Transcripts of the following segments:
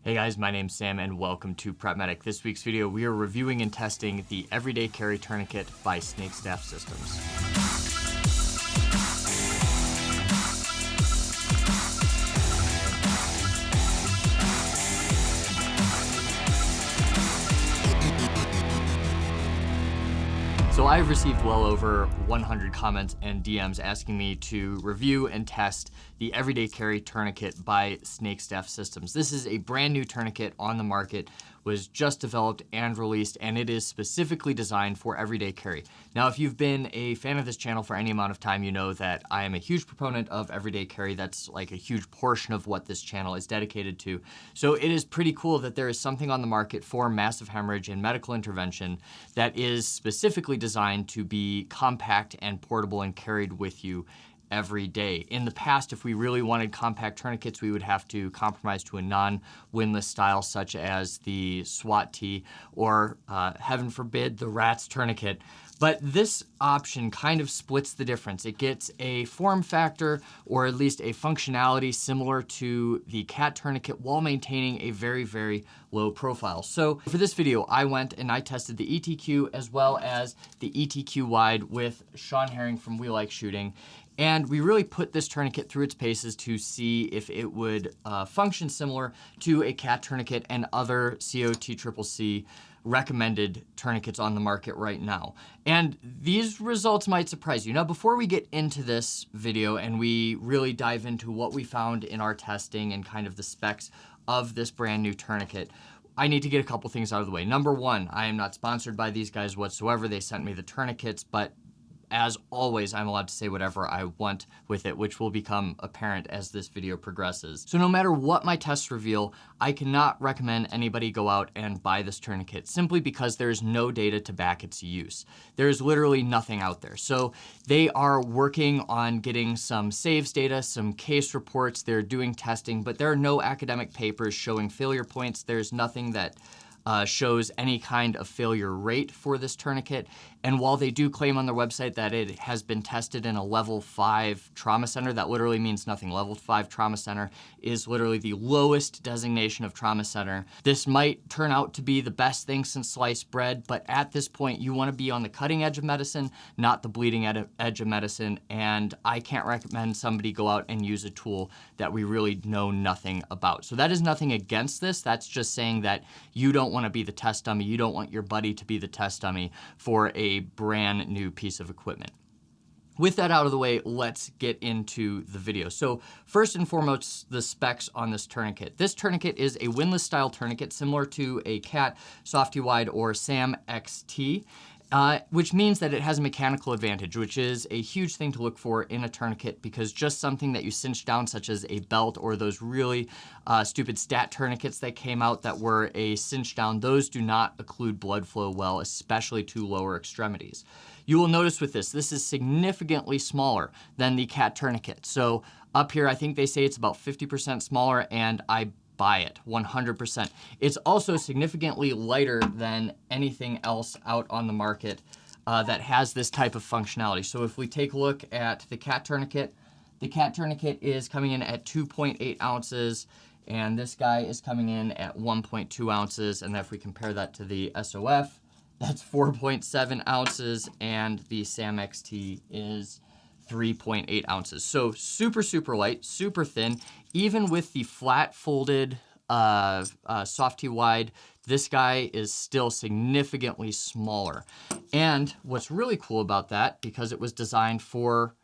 Hey guys, my name's Sam and welcome to Prep Medic. This week's video, we are reviewing and testing the Everyday Carry Tourniquet by Snakestaff Systems. So I've received well over 100 comments and DMs asking me to review and test the Everyday Carry Tourniquet by Snakestaff Systems. This is a brand new tourniquet on the market, was just developed and released, and it is specifically designed for everyday carry. Now, if you've been a fan of this channel for any amount of time, you know that I am a huge proponent of everyday carry. That's like a huge portion of what this channel is dedicated to. So it is pretty cool that there is something on the market for massive hemorrhage and medical intervention that is specifically designed to be compact and portable and carried with you every day. In the past, if we really wanted compact tourniquets, we would have to compromise to a non-windlass style such as the SWAT T or, heaven forbid, the RATS tourniquet. But this option kind of splits the difference. It gets a form factor or at least a functionality similar to the CAT tourniquet while maintaining a very, very low profile. So for this video, I went and I tested the ETQ as well as the ETQ wide with Sean Herring from We Like Shooting. And we really put this tourniquet through its paces to see if it would function similar to a CAT tourniquet and other COTCCC recommended tourniquets on the market right now. And these results might surprise you. Now, before we get into this video and we really dive into what we found in our testing and kind of the specs of this brand new tourniquet, I need to get a couple things out of the way. Number one, I am not sponsored by these guys whatsoever. They sent me the tourniquets, but as always, I'm allowed to say whatever I want with it, which will become apparent as this video progresses. So no matter what my tests reveal, I cannot recommend anybody go out and buy this tourniquet simply because there's no data to back its use. There's literally nothing out there. So they are working on getting some saves data, some case reports, they're doing testing, but there are no academic papers showing failure points. There's nothing that shows any kind of failure rate for this tourniquet. And while they do claim on their website that it has been tested in a level 5 trauma center, that literally means nothing. Level 5 trauma center is literally the lowest designation of trauma center. This might turn out to be the best thing since sliced bread, but at this point you want to be on the cutting edge of medicine, not the bleeding edge of medicine. And I can't recommend somebody go out and use a tool that we really know nothing about. So that is nothing against this. That's just saying that you don't want to be the test dummy. You don't want your buddy to be the test dummy for a brand new piece of equipment. With that out of the way, let's get into the video. So first and foremost, the specs on this tourniquet. This tourniquet is a windlass style tourniquet similar to a CAT, Softy Wide, or SAM XT. Which means that it has a mechanical advantage, which is a huge thing to look for in a tourniquet because just something that you cinch down, such as a belt or those really stupid stat tourniquets that came out that were a cinch down, those do not occlude blood flow well, especially to lower extremities. You will notice with this is significantly smaller than the CAT tourniquet. So up here, I think they say it's about 50% smaller, and I buy it 100%. It's also significantly lighter than anything else out on the market that has this type of functionality. So if we take a look at the CAT tourniquet is coming in at 2.8 ounces, and this guy is coming in at 1.2 ounces. And if we compare that to the SOF, that's 4.7 ounces, and the SAM XT is 3.8 ounces. So super, super light, super thin. Even with the flat folded Softy Wide, this guy is still significantly smaller. And what's really cool about that, because it was designed for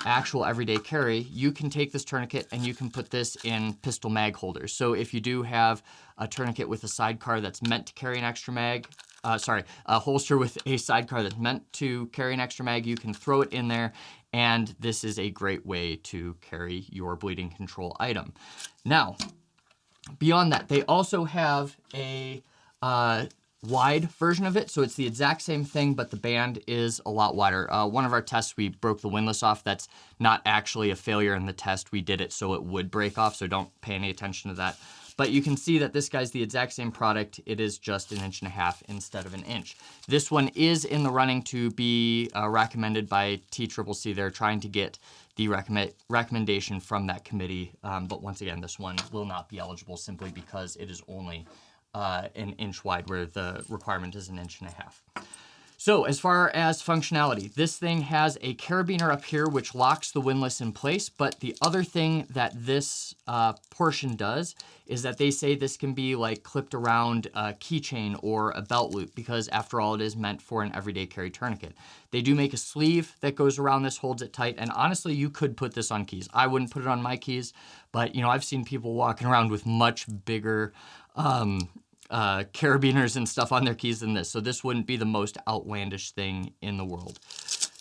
actual everyday carry, you can take this tourniquet and you can put this in pistol mag holders. So if you do have a tourniquet with a sidecar that's meant to carry an extra mag, a holster with a sidecar that's meant to carry an extra mag, you can throw it in there, and this is a great way to carry your bleeding control item. Now, beyond that, they also have a wide version of it, so it's the exact same thing, but the band is a lot wider. One of our tests, we broke the windlass off. That's not actually a failure in the test. We did it so it would break off, so don't pay any attention to that. But you can see that this guy's the exact same product. It is just 1.5 inches instead of 1 inch. This one is in the running to be recommended by TCCC. They're trying to get the recommendation from that committee. But once again, this one will not be eligible simply because it is only 1 inch wide, where the requirement is 1.5 inches. So as far as functionality, this thing has a carabiner up here which locks the windlass in place, but the other thing that this portion does is that they say this can be like clipped around a keychain or a belt loop, because after all, it is meant for an everyday carry tourniquet. They do make a sleeve that goes around this, holds it tight, and honestly, you could put this on keys. I wouldn't put it on my keys, but I've seen people walking around with much bigger carabiners and stuff on their keys than this, so this wouldn't be the most outlandish thing in the world.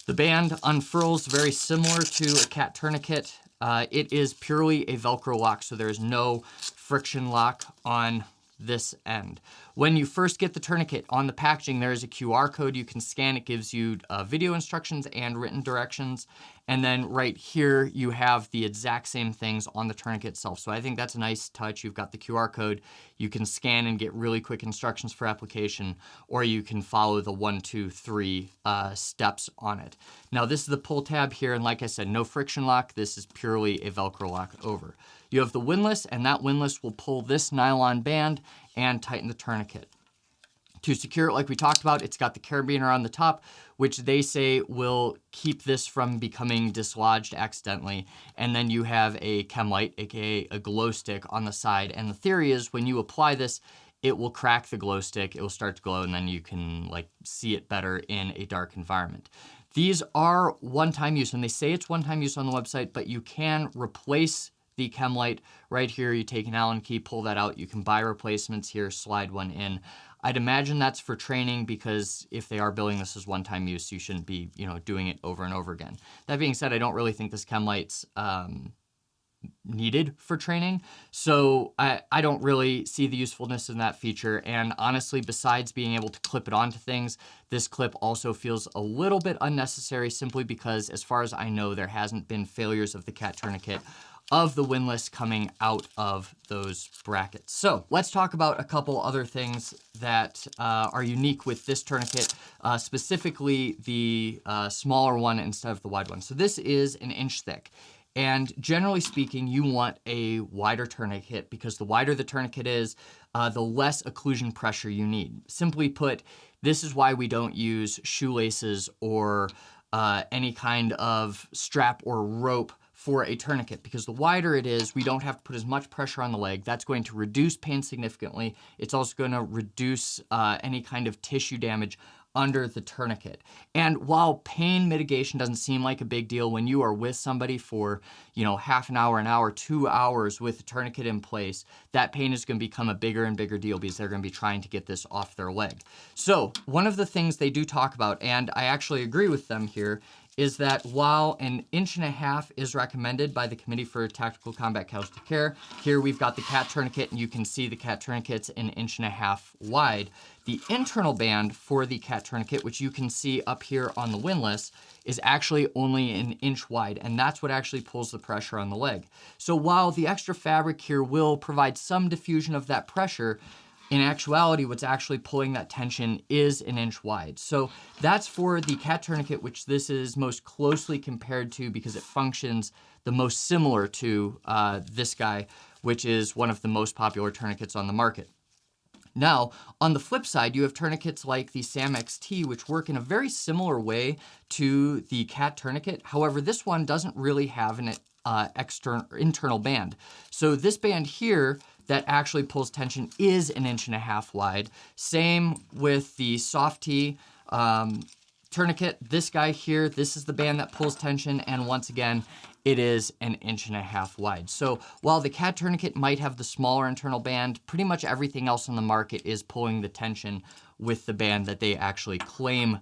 The band unfurls very similar to a cat tourniquet. It is purely a Velcro lock, so there is no friction lock on this end. When you first get the tourniquet, on the packaging there is a QR code you can scan. It gives you video instructions and written directions. And then right here you have the exact same things on the tourniquet itself. So I think that's a nice touch. You've got the QR code. You can scan and get really quick instructions for application, or you can follow the 1, 2, 3 steps on it. Now this is the pull tab here, and like I said, no friction lock. This is purely a Velcro lock over. You have the windlass, and that windlass will pull this nylon band and tighten the tourniquet. To secure it, like we talked about, it's got the carabiner on the top, which they say will keep this from becoming dislodged accidentally. And then you have a chem light, aka a glow stick, on the side. And the theory is when you apply this, it will crack the glow stick, it will start to glow, and then you can see it better in a dark environment. These are one-time use, and they say it's one-time use on the website, but you can replace the chem light right here. You take an Allen key, pull that out. You can buy replacements here, slide one in. I'd imagine that's for training, because if they are billing this as one-time use, you shouldn't be, doing it over and over again. That being said, I don't really think this chem light's needed for training, so I don't really see the usefulness in that feature. And honestly, besides being able to clip it onto things, this clip also feels a little bit unnecessary, simply because, as far as I know, there hasn't been failures of the cat tourniquet of the windlass coming out of those brackets. So let's talk about a couple other things that are unique with this tourniquet, specifically the smaller one instead of the wide one. So this is 1 inch thick. And generally speaking, you want a wider tourniquet, because the wider the tourniquet is, the less occlusion pressure you need. Simply put, this is why we don't use shoelaces or any kind of strap or rope for a tourniquet, because the wider it is, we don't have to put as much pressure on the leg. That's going to reduce pain significantly. It's also going to reduce any kind of tissue damage under the tourniquet. And while pain mitigation doesn't seem like a big deal when you are with somebody for, half an hour, 2 hours with a tourniquet in place, that pain is going to become a bigger and bigger deal, because they're going to be trying to get this off their leg. So one of the things they do talk about, and I actually agree with them here, is that while 1.5 inches is recommended by the Committee for Tactical Combat Casualty Care, here we've got the cat tourniquet, and you can see the cat tourniquet's 1.5 inches wide. The internal band for the cat tourniquet, which you can see up here on the windlass, is actually only 1 inch wide, and that's what actually pulls the pressure on the leg. So while the extra fabric here will provide some diffusion of that pressure, in actuality, what's actually pulling that tension is 1 inch wide. So that's for the cat tourniquet, which this is most closely compared to, because it functions the most similar to this guy, which is one of the most popular tourniquets on the market. Now, on the flip side, you have tourniquets like the Sam XT, which work in a very similar way to the cat tourniquet. However, this one doesn't really have an internal band. So this band here that actually pulls tension is 1.5 inches wide. Same with the Soft T tourniquet. This guy here, this is the band that pulls tension, and once again, it is 1.5 inches wide. So while the cat tourniquet might have the smaller internal band, pretty much everything else on the market is pulling the tension with the band that they actually claim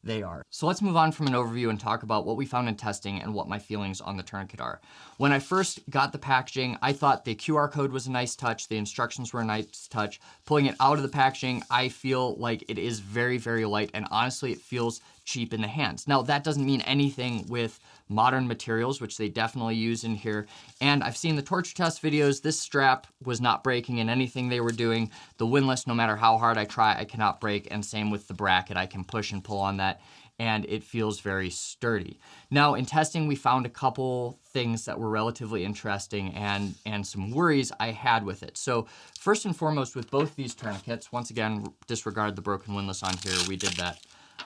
they are. So let's move on from an overview and talk about what we found in testing and what my feelings on the tourniquet are. When I first got the packaging, I thought the QR code was a nice touch. The instructions were a nice touch. Pulling it out of the packaging, I feel like it is very, very light, and honestly, it feels cheap in the hands. Now, that doesn't mean anything with modern materials, which they definitely use in here. And I've seen the torture test videos. This strap was not breaking in anything they were doing. The windlass, no matter how hard I try, I cannot break. And same with the bracket. I can push and pull on that, and it feels very sturdy. Now, in testing, we found a couple things that were relatively interesting and some worries I had with it. So first and foremost, with both these tourniquets, once again, disregard the broken windlass on here. We did that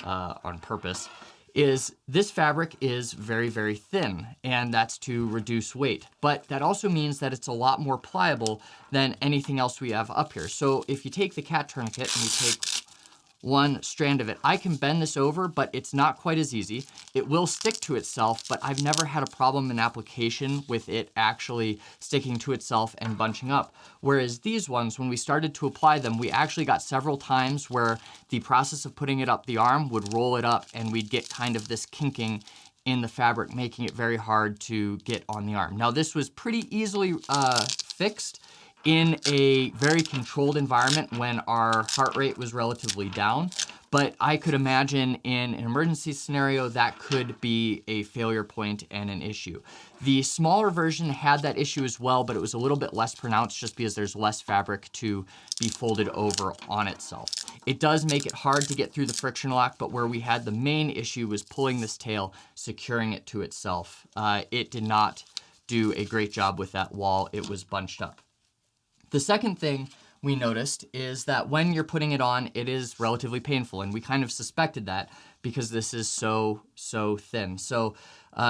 on purpose. Is this fabric is very, very thin, and that's to reduce weight. But that also means that it's a lot more pliable than anything else we have up here. So if you take the cat tourniquet and we take one strand of it, I can bend this over, but it's not quite as easy. It will stick to itself, but I've never had a problem in application with it actually sticking to itself and bunching up. Whereas these ones, when we started to apply them, we actually got several times where the process of putting it up the arm would roll it up, and we'd get kind of this kinking in the fabric, making it very hard to get on the arm. Now, this was pretty easily fixed in a very controlled environment when our heart rate was relatively down. But I could imagine in an emergency scenario that could be a failure point and an issue. The smaller version had that issue as well, but it was a little bit less pronounced just because there's less fabric to be folded over on itself. It does make it hard to get through the friction lock, but where we had the main issue was pulling this tail, securing it to itself. It did not do a great job with that while it was bunched up. The second thing we noticed is that when you're putting it on, it is relatively painful, and we kind of suspected that because this is so thin. So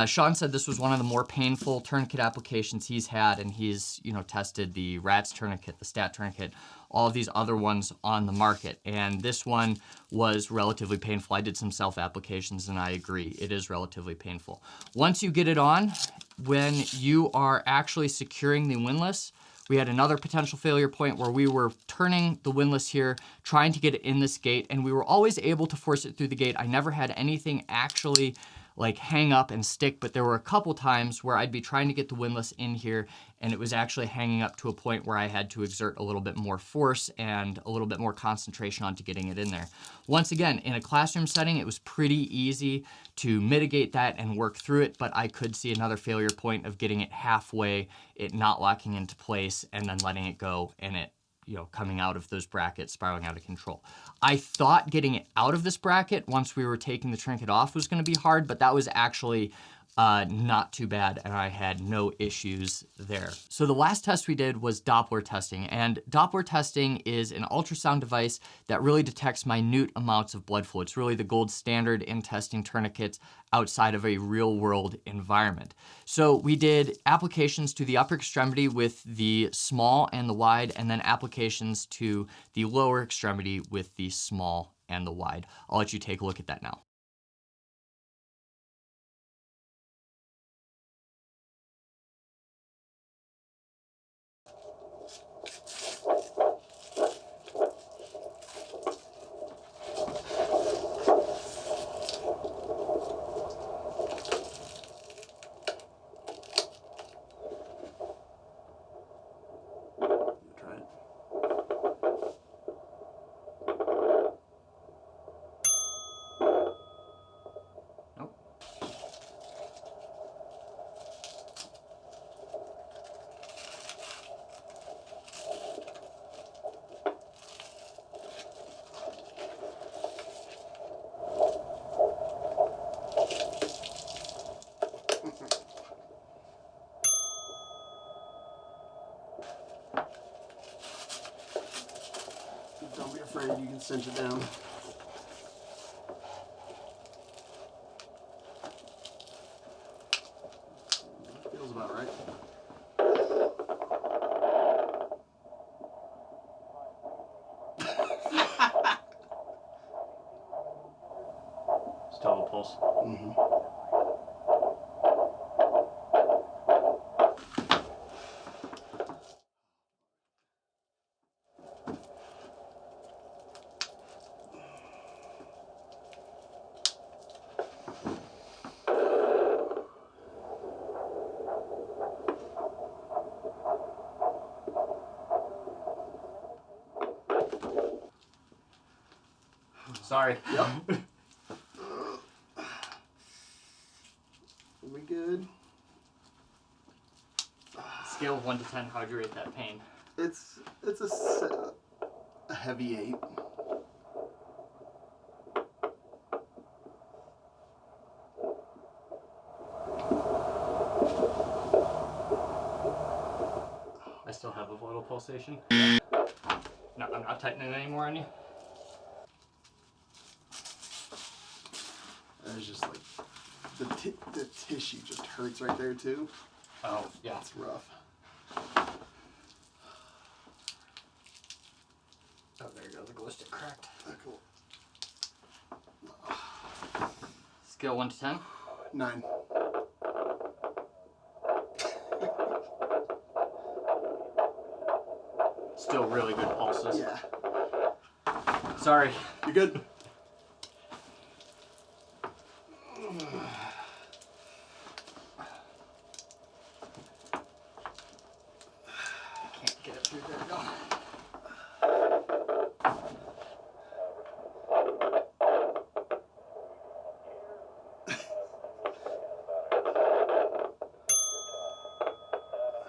Sean said this was one of the more painful tourniquet applications he's had, and he's tested the RATS tourniquet, the STAT tourniquet, all of these other ones on the market, and this one was relatively painful. I did some self-applications, and I agree, it is relatively painful. Once you get it on, when you are actually securing the windlass, we had another potential failure point where we were turning the windlass here, trying to get it in this gate, and we were always able to force it through the gate. I never had anything actually like hang up and stick, but there were a couple times where I'd be trying to get the windlass in here, and it was actually hanging up to a point where I had to exert a little bit more force and a little bit more concentration onto getting it in there. Once again, in a classroom setting, it was pretty easy to mitigate that and work through it, but I could see another failure point of getting it halfway, it not locking into place, and then letting it go, and it coming out of those brackets, spiraling out of control. I thought getting it out of this bracket once we were taking the tourniquet off was going to be hard, but that was actually not too bad, and I had no issues there. So the last test we did was Doppler testing, and Doppler testing is an ultrasound device that really detects minute amounts of blood flow. It's really the gold standard in testing tourniquets outside of a real-world environment. So we did applications to the upper extremity with the small and the wide, and then applications to the lower extremity with the small and the wide. I'll let you take a look at that now. Don't be afraid, you can cinch it down. Feels about right. Just tell the pulse. Mm-hmm. Sorry. Yep. good. Scale of 1 to 10, how'd you rate that pain? It's a heavy 8. I still have a little pulsation. No, I'm not tightening anymore on you. It's just like the tissue just hurts right there too. Oh, yeah. It's rough. Oh, there you go. The glow stick cracked. Cool. Scale 1 to 10. 9. Still really good pulses. Yeah. Sorry. You're good. Can't get it through there. Go.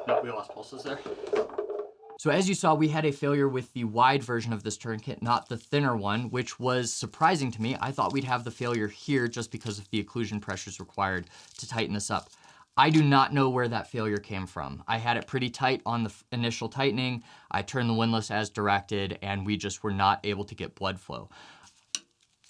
Nope, we lost pulses there. So as you saw, we had a failure with the wide version of this tourniquet, not the thinner one, which was surprising to me. I thought we'd have the failure here just because of the occlusion pressures required to tighten this up. I do not know where that failure came from. I had it pretty tight on the initial tightening. I turned the windlass as directed, and we just were not able to get blood flow.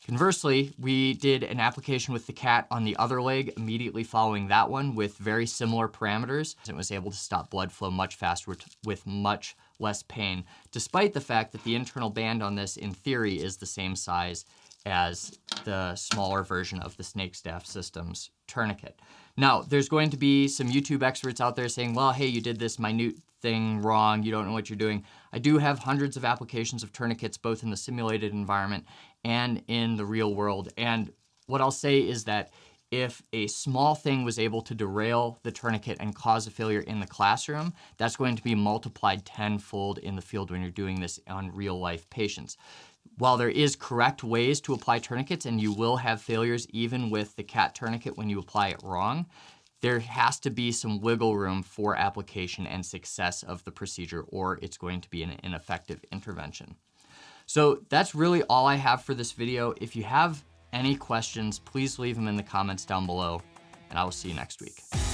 Conversely, we did an application with the cat on the other leg immediately following that one with very similar parameters. It was able to stop blood flow much faster with much less pain, despite the fact that the internal band on this, in theory, is the same size as the smaller version of the Snakestaff Systems tourniquet. Now, there's going to be some YouTube experts out there saying, well, hey, you did this minute thing wrong, you don't know what you're doing. I do have hundreds of applications of tourniquets, both in the simulated environment and in the real world. And what I'll say is that if a small thing was able to derail the tourniquet and cause a failure in the classroom, that's going to be multiplied tenfold in the field when you're doing this on real life patients. While there is correct ways to apply tourniquets, and you will have failures even with the cat tourniquet when you apply it wrong, there has to be some wiggle room for application and success of the procedure, or it's going to be an ineffective intervention. So that's really all I have for this video. If you have any questions, please leave them in the comments down below, and I will see you next week.